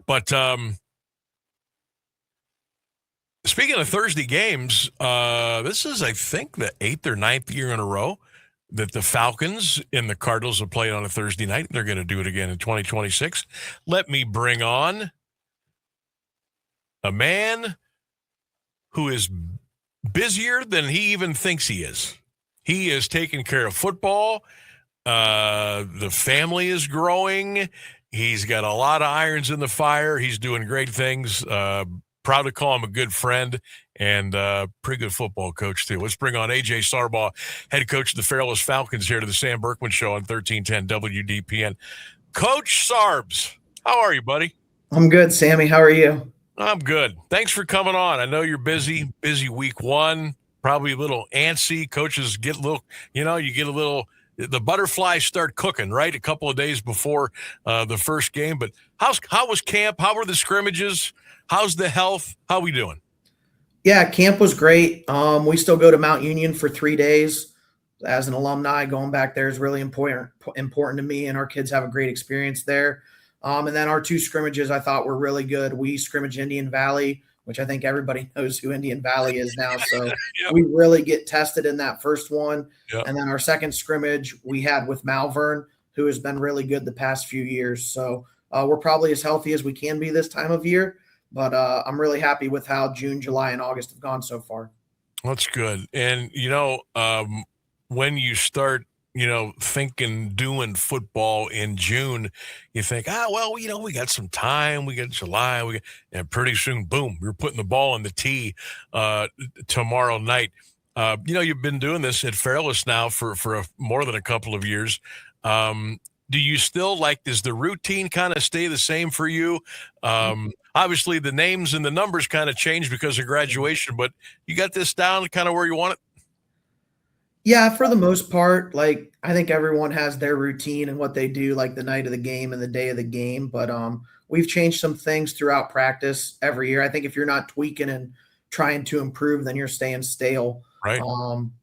But speaking of Thursday games, this is, I think, the 8th or ninth year in a row that the Falcons and the Cardinals have played on a Thursday night. They're going to do it again in 2026. Let me bring on a man who is busier than he even thinks he is. He is taking care of football. The family is growing. He's got a lot of irons in the fire. He's doing great things. Proud to call him a good friend and pretty good football coach, too. Let's bring on A.J. Sarbaugh, head coach of the Fairless Falcons, here to the Sam Bourquin Show on 1310 WDPN. Coach Sarbs, how are you, buddy? I'm good, Sammy. How are you? I'm good. Thanks for coming on. I know you're busy week one, probably a little antsy. Coaches get a little, you get a little, the butterflies start cooking, right? A couple of days before the first game. But how was camp? How were the scrimmages? How's the health? How we doing? Yeah, camp was great. We still go to Mount Union for 3 days. As an alumni, going back there is really important to me, and our kids have a great experience there. And then our 2 scrimmages I thought were really good. We scrimmaged Indian Valley, which I think everybody knows who Indian Valley is now. So Yep. We really get tested in that first one. Yep. And then our second scrimmage we had with Malvern, who has been really good the past few years. So we're probably as healthy as we can be this time of year. But I'm really happy with how June, July, and August have gone so far. That's good. And, when you start, thinking doing football in June, you think, we got some time. We got July. And pretty soon, boom, you're putting the ball in the tee tomorrow night. You've been doing this at Fairless now for more than a couple of years. Do you still does the routine kind of stay the same for you? Obviously, the names and the numbers kind of change because of graduation, but you got this down kind of where you want it? Yeah, for the most part, I think everyone has their routine and what they do, like the night of the game and the day of the game. But we've changed some things throughout practice every year. I think if you're not tweaking and trying to improve, then you're staying stale. Right.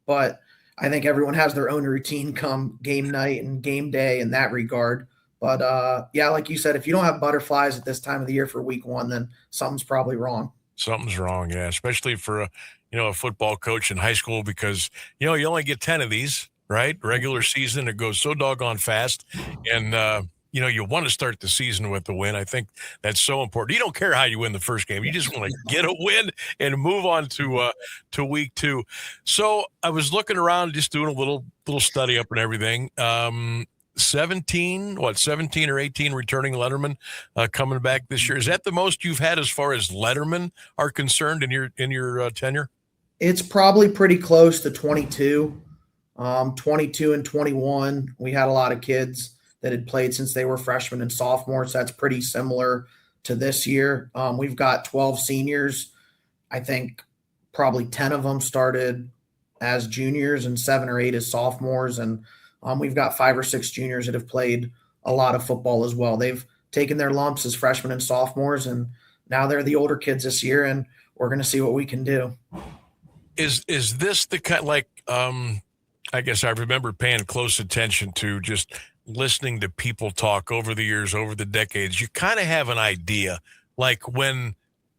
But I think everyone has their own routine come game night and game day in that regard. But like you said, if you don't have butterflies at this time of the year for week one, then something's probably wrong. Something's wrong, yeah, especially for a football coach in high school because, you only get 10 of these, right? Regular season, it goes so doggone fast. And, you want to start the season with a win. I think that's so important. You don't care how you win the first game. You just want to get a win and move on to week 2. So I was looking around, just doing a little study up and everything. 17 or 18 returning Letterman coming back this year. Is that the most you've had as far as Letterman are concerned in your tenure? It's probably pretty close to 22. 22 and 21. We had a lot of kids that had played since they were freshmen and sophomores. That's pretty similar to this year. We've got 12 seniors. I think probably 10 of them started as juniors and 7 or 8 as sophomores. And we've got 5 or 6 juniors that have played a lot of football as well. They've taken their lumps as freshmen and sophomores, and now they're the older kids this year, and we're going to see what we can do. Is this the kind I guess I remember paying close attention to just listening to people talk over the years, over the decades. You kind of have an idea when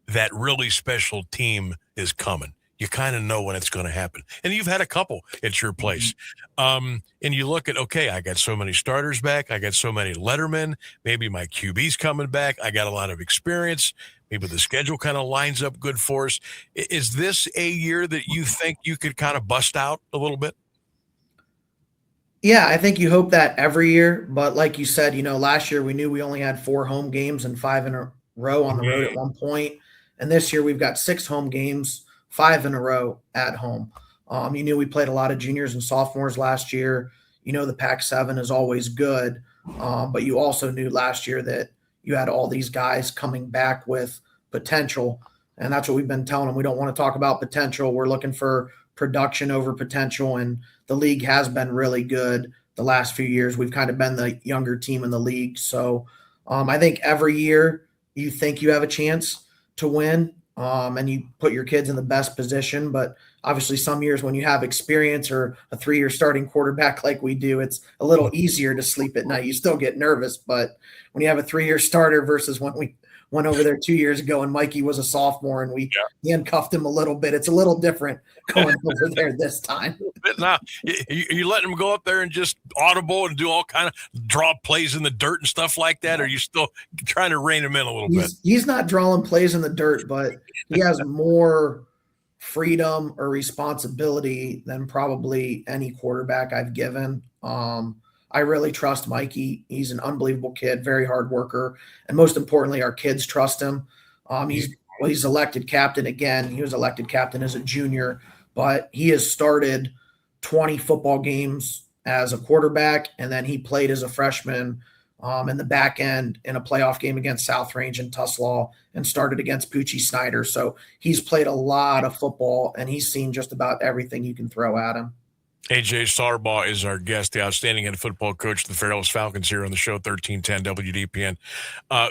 that really special team is coming. You kind of know when it's going to happen. And you've had a couple at your place. And you look at, okay, I got so many starters back. I got so many Lettermen. Maybe my QB's coming back. I got a lot of experience. Maybe the schedule kind of lines up good for us. Is this a year that you think you could kind of bust out a little bit? Yeah, I think you hope that every year. But like you said, last year we knew we only had 4 home games and 5 in a row on the road at one point. And this year we've got 6 home games, 5 in a row at home. You knew we played a lot of juniors and sophomores last year. The Pac-7 is always good. But you also knew last year that you had all these guys coming back with potential. And that's what we've been telling them. We don't want to talk about potential. We're looking for production over potential. And the league has been really good the last few years. We've kind of been the younger team in the league. So I think every year you think you have a chance to win. And you put your kids in the best position. But obviously some years when you have experience or a 3-year starting quarterback like we do, it's a little easier to sleep at night. You still get nervous, but when you have a 3-year starter versus when went over there 2 years ago, and Mikey was a sophomore, and we handcuffed him a little bit. It's a little different going over there this time. Now, you letting him go up there and just audible and do all kind of draw plays in the dirt and stuff like that? Or are you still trying to rein him in a little bit? He's not drawing plays in the dirt, but he has more freedom or responsibility than probably any quarterback I've given. I really trust Mikey. He's an unbelievable kid, very hard worker, and most importantly, our kids trust him. He's elected captain again. He was elected captain as a junior, but he has started 20 football games as a quarterback, and then he played as a freshman in the back end in a playoff game against South Range and Tuslaw, and started against Poochie Snyder. So he's played a lot of football, and he's seen just about everything you can throw at him. AJ Sarbaugh is our guest, the outstanding head football coach of the Fairless Falcons here on the show, 1310 WDPN.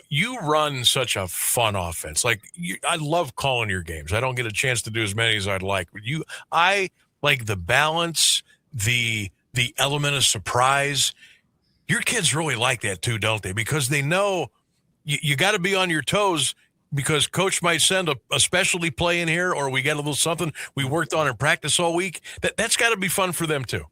You run such a fun offense. I love calling your games. I don't get a chance to do as many as I'd like. But I like the balance, the element of surprise. Your kids really like that too, don't they? Because they know you got to be on your toes, because coach might send a specialty play in here, or we got a little something we worked on in practice all week. That's got to be fun for them too.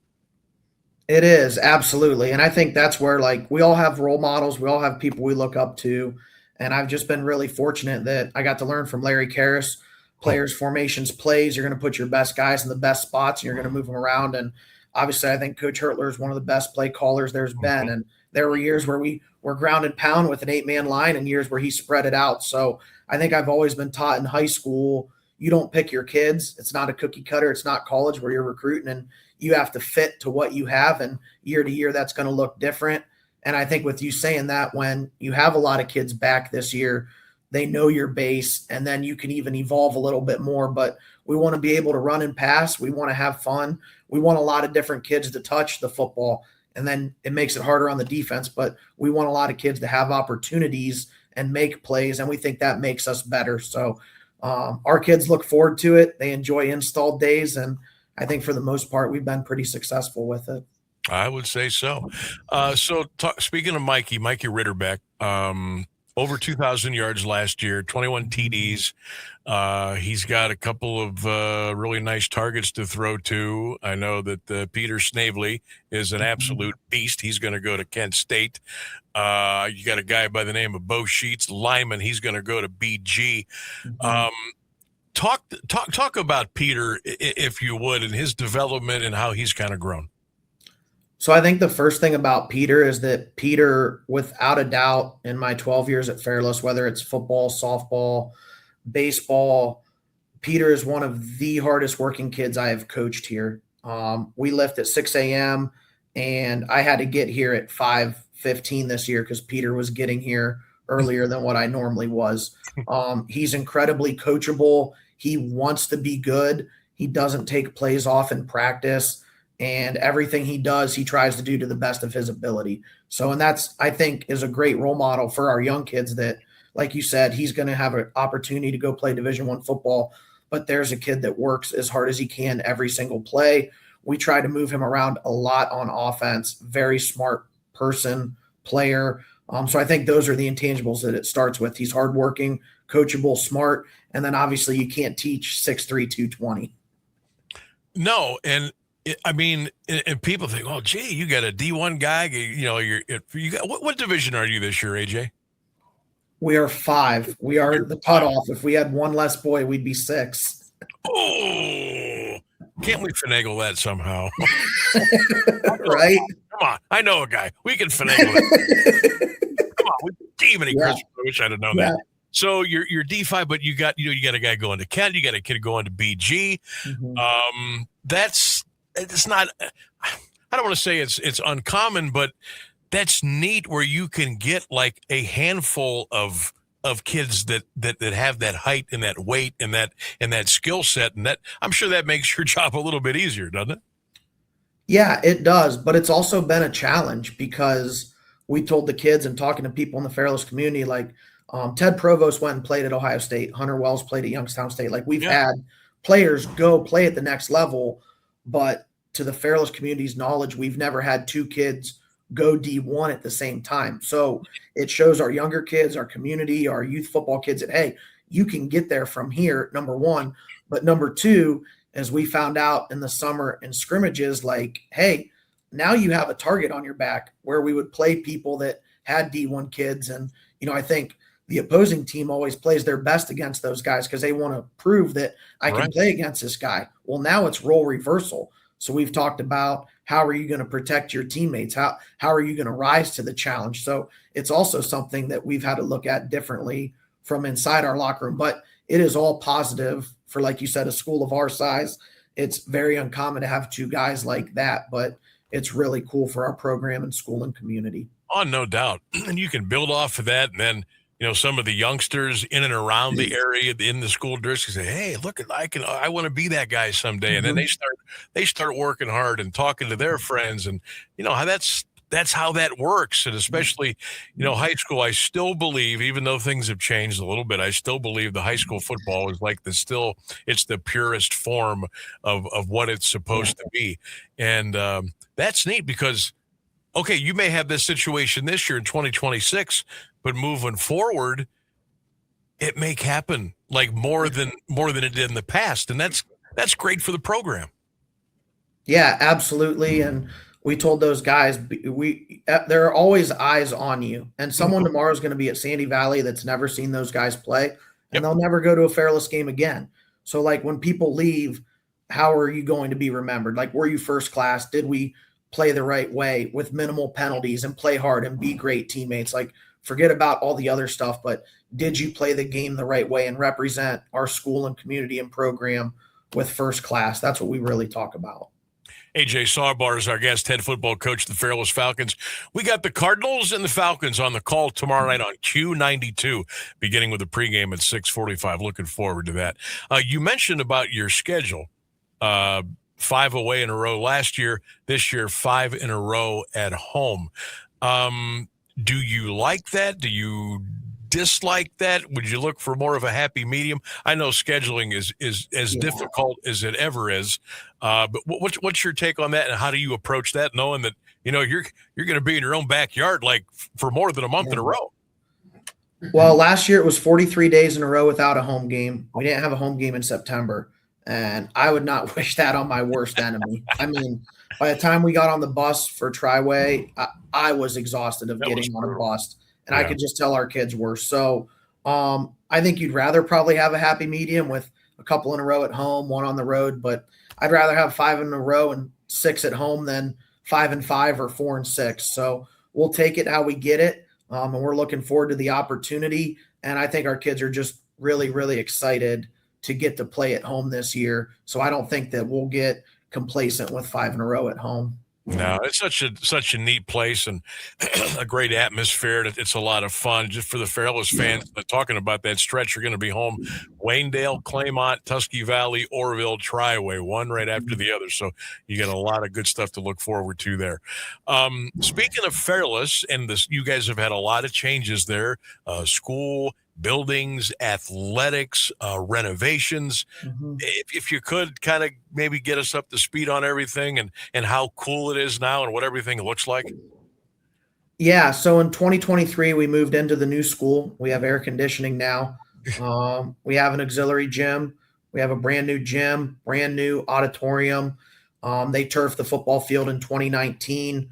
It is, absolutely. And I think that's where, we all have role models. We all have people we look up to. And I've just been really fortunate that I got to learn from Larry Karras, players, formations, plays. You're going to put your best guys in the best spots, and you're going to move them around. And obviously, I think Coach Hurtler is one of the best play callers there's been. And there were years where we were ground and pound with an 8-man line, and years where he spread it out. So I think I've always been taught in high school, you don't pick your kids. It's not a cookie cutter. It's not college where you're recruiting, and you have to fit to what you have. And year to year, that's going to look different. And I think with you saying that, when you have a lot of kids back this year, they know your base, and then you can even evolve a little bit more. But we want to be able to run and pass. We want to have fun. We want a lot of different kids to touch the football, and then it makes it harder on the defense. But we want a lot of kids to have opportunities and make plays, and we think that makes us better. So our kids look forward to it. They enjoy install days, and I think for the most part, we've been pretty successful with it. I would say so. Speaking of Mikey Ritterbeck, over 2,000 yards last year, 21 TDs. He's got a couple of really nice targets to throw to. I know that Peter Snavely is an absolute beast. He's going to go to Kent State. You got a guy by the name of Bo Sheets, lineman. He's going to go to BG. Talk about Peter, if you would, and his development and how he's kind of grown. So I think the first thing about Peter is that Peter, without a doubt, in my 12 years at Fairless, whether it's football, softball, baseball, Peter is one of the hardest working kids I have coached here. We lift at 6 a.m. and I had to get here at 5:15 this year because Peter was getting here earlier than what I normally was. He's incredibly coachable. He wants to be good. He doesn't take plays off in practice. And everything he does, he tries to do to the best of his ability. So, and that's, I think, is a great role model for our young kids that, like you said, he's going to have an opportunity to go play Division I football, but there's a kid that works as hard as he can every single play. We try to move him around a lot on offense. Very smart person, player. So I think those are the intangibles that it starts with. He's hardworking, coachable, smart, and then obviously you can't teach 6'3", 220. No, and I mean, and people think, oh, gee, you got a D1 guy. You got what division are you this year, AJ? We are 5. We are the cutoff. If we had one less boy, we'd be 6. Oh, can't we finagle that somehow? Right? Come on, I know a guy. We can finagle it. Come on, Chris. I wish I'd have known that. So you're D5, but you got a guy going to Kent. You got a kid going to BG. It's not, I don't want to say it's uncommon, but that's neat where you can get like a handful of kids that have that height and that weight and that skill set. And that, I'm sure that makes your job a little bit easier, doesn't it? Yeah, it does. But it's also been a challenge because we told the kids and talking to people in the Fairless community, like Ted Provost went and played at Ohio State. Hunter Wells played at Youngstown State. Like we've had players go play at the next level, but to the Fairless community's knowledge, we've never had 2 kids go D1 at the same time. So it shows our younger kids, our community, our youth football kids that, hey, you can get there from here, number one. But number two, as we found out in the summer in scrimmages, like, hey, now you have a target on your back, where we would play people that had D1 kids. And, I think the opposing team always plays their best against those guys because they want to prove that I can play against this guy. Well, now it's role reversal. So we've talked about, how are you going to protect your teammates? How are you going to rise to the challenge? So it's also something that we've had to look at differently from inside our locker room. But it is all positive for, like you said, a school of our size. It's very uncommon to have two guys like that, but it's really cool for our program and school and community. Oh, no doubt. And you can build off of that, and then some of the youngsters in and around the area in the school district say, hey, look, I want to be that guy someday. And then they start working hard and talking to their friends, and how that's how that works. And especially, high school, I still believe, even though things have changed a little bit, I still believe the high school football is like it's the purest form of what it's supposed to be. And that's neat because, okay, you may have this situation this year in 2026, but moving forward, it may happen like more than it did in the past. And that's great for the program. Yeah, absolutely. And we told those guys, there are always eyes on you. And someone tomorrow is going to be at Sandy Valley that's never seen those guys play, and they'll never go to a Fairless game again. So, like, when people leave, how are you going to be remembered? Like, were you first class? Did we play the right way with minimal penalties and play hard and be great teammates? Like, forget about all the other stuff, but did you play the game the right way and represent our school and community and program with first class? That's what we really talk about. AJ Sarbaugh is our guest, head football coach of the Fairless Falcons. We got the Cardinals and the Falcons on the call tomorrow night on Q92, beginning with the pregame at 6:45. Looking forward to that. You mentioned about your schedule. 5 away in a row last year. This year, 5 in a row at home. Do you like that? Do you dislike that? Would you look for more of a happy medium? I know scheduling is as difficult as it ever is. But what's your take on that, and how do you approach that, knowing that you're going to be in your own backyard like for more than a month in a row? Well, last year it was 43 days in a row without a home game. We didn't have a home game in September, and I would not wish that on my worst enemy. I mean, by the time we got on the bus for Triway, I was exhausted of getting on a bus, and I could just tell our kids were. So I think you'd rather probably have a happy medium with a couple in a row at home, 1 on the road, but I'd rather have 5 in a row and 6 at home than 5 and 5 or 4 and 6. So we'll take it how we get it. And we're looking forward to the opportunity. And I think our kids are just really, really excited to get to play at home this year. So I don't think that we'll get complacent with 5 in a row at home. No, it's such a neat place and a great atmosphere. It's a lot of fun just for the Fairless fans. Talking about that stretch, you're going to be home Waynedale, Claymont, Tusky Valley, Orville, Triway, one right after the other. So you got a lot of good stuff to look forward to there. Speaking of Fairless, and you guys have had a lot of changes there, school, buildings, athletics, renovations. If you could kind of maybe get us up to speed on everything and how cool it is now and what everything looks like. Yeah. So in 2023, we moved into the new school. We have air conditioning now. We have an auxiliary gym. We have a brand new gym, brand new auditorium. They turfed the football field in 2019.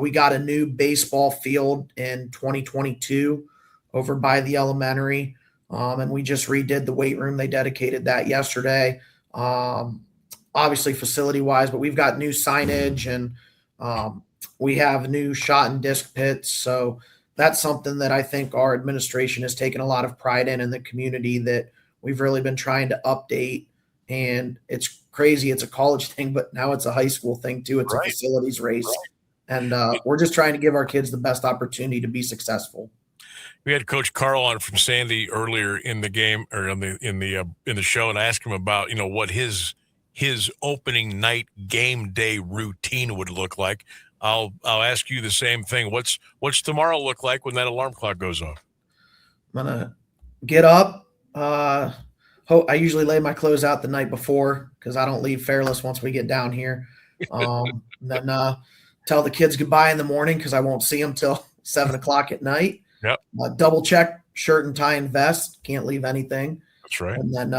We got a new baseball field in 2022. Over by the elementary. And we just redid the weight room. They dedicated that yesterday. Obviously facility wise, but we've got new signage and we have new shot and disc pits. So that's something that I think our administration has taken a lot of pride in the community that we've really been trying to update. And it's crazy. It's a college thing, but now it's a high school thing too. It's a facilities race. And we're just trying to give our kids the best opportunity to be successful. We had Coach Carl on from Sandy earlier in the game or in the show, and I asked him about what his opening night game day routine would look like. I'll ask you the same thing. What's tomorrow look like when that alarm clock goes off? I'm gonna get up. I usually lay my clothes out the night before because I don't leave Fairless once we get down here. Then tell the kids goodbye in the morning because I won't see them till 7 o'clock at night. Yep. Double check shirt and tie and vest. Can't leave anything. That's right. And then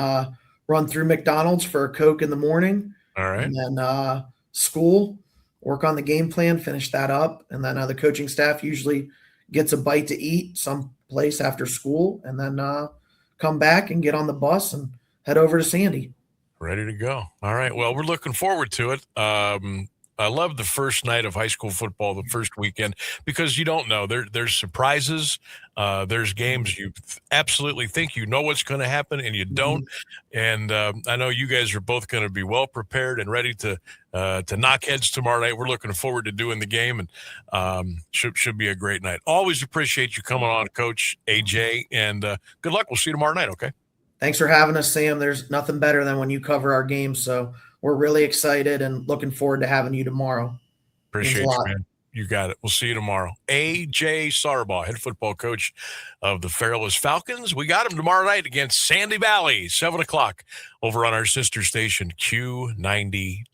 run through McDonald's for a Coke in the morning. All right. And then school, work on the game plan, finish that up. And then the coaching staff usually gets a bite to eat someplace after school, and then come back and get on the bus and head over to Sandy. Ready to go. All right. Well, we're looking forward to it. I love the first night of high school football, the first weekend, because you don't know. There's surprises. There's games you absolutely think you know what's going to happen, and you don't. And I know you guys are both going to be well prepared and ready to knock heads tomorrow night. We're looking forward to doing the game, and should be a great night. Always appreciate you coming on, Coach AJ, and good luck. We'll see you tomorrow night, okay? Thanks for having us, Sam. There's nothing better than when you cover our games, so we're really excited and looking forward to having you tomorrow. Appreciate you, man. You got it. We'll see you tomorrow. AJ Sarbaugh, head football coach of the Fairless Falcons. We got him tomorrow night against Sandy Valley, 7 o'clock, over on our sister station, Q92.